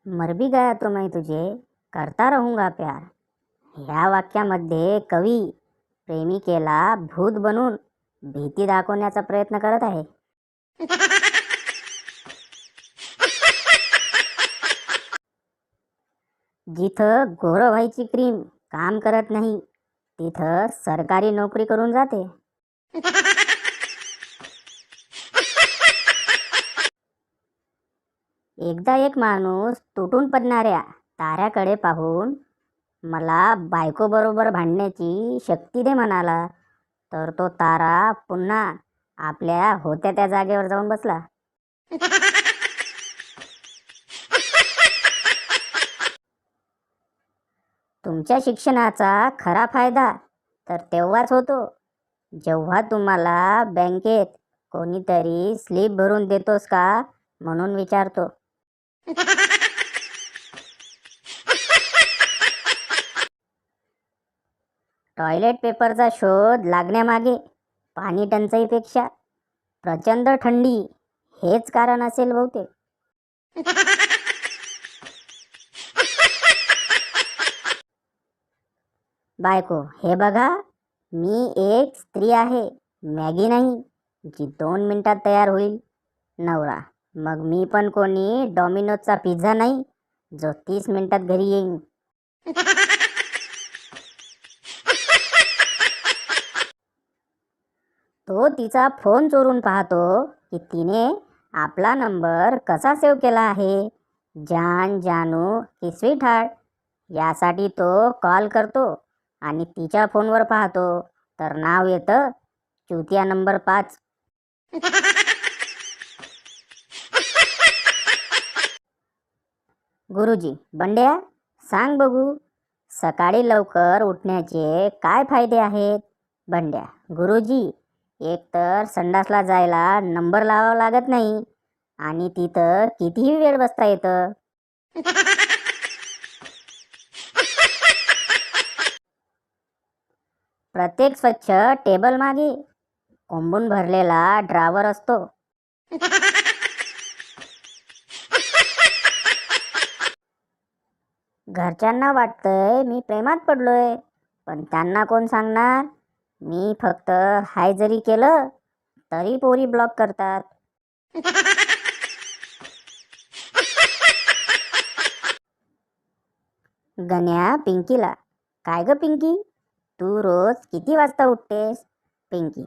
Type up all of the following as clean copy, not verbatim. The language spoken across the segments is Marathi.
मर भी गया तो मैं तुझे करता रहूंगा प्यार. ह्या वाक्यामध्ये कवी प्रेमिकेला भूत बनून भीती दाखवण्याचा प्रयत्न करत आहे. जिथं गोरं व्हायची क्रीम काम करत नाही तिथं सरकारी नोकरी करून जाते. एकदा एक माणूस तुटून पडणाऱ्या ताऱ्याकडे पाहून मला बायको बरोबर भांडण्याची शक्ती दे म्हणाला. तर तो तारा पुन्हा आपल्या होत्या त्या जागेवर जाऊन बसला. तुमच्या शिक्षणाचा खरा फायदा तर तेव्हाच होतो जेव्हा तुम्हाला बँकेत कोणीतरी स्लिप भरून देतोस का म्हणून विचारतो. टॉयलेट पेपरचा शोध लागण्यामागे पाणी टंचाईपेक्षा प्रचंड थंडी हेच कारण असेल बहुतेक. बायको, हे बघा, मी एक स्त्री आहे, मॅगी नाही, जी 2 मिनिटात तयार होईल. नवरा, मग मी पण कोणी डॉमिनोजचा पिझ्झा नाही जो 30 मिनिटात घरी येईन. तो तिचा फोन चोरून पाहतो की तिने आपला नंबर कसा सेव्ह केला आहे. जान जानू की स्वीट हार्ट यासाठी तो कॉल करतो आणि तिच्या फोनवर पाहतो तर नाव येतं चुतिया नंबर 5. गुरुजी, बंड्या सांग बघू, सकाळी लवकर उठण्याचे काय फायदे आहेत. बंड्या, गुरुजी, एक तर संडासला जायला नंबर लावावा लागत नाही आणि तिथं कितीही वेळ बसता येतं. प्रत्येक स्वच्छ टेबल मागे कोंबून भरलेला ड्रावर असतो. घरच्यांना वाटतंय मी प्रेमात पडलोय, पण त्यांना कोण सांगणार. मी फक्त हाय जरी केलं तरी पोरी ब्लॉक करतात. गण्या पिंकीला, काय ग पिंकी, तू रोज किती वाजता उठतेस. पिंकी,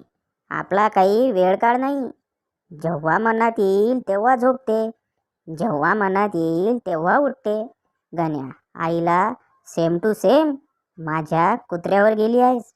आपला काही वेळ काळ नाही, जेव्हा मनात येईल तेव्हा झोपते, जेव्हा मनात येईल तेव्हा उठते. गण्या, आईला सेम टू सेम माझ्या कुत्र्यावर गेली आहेस.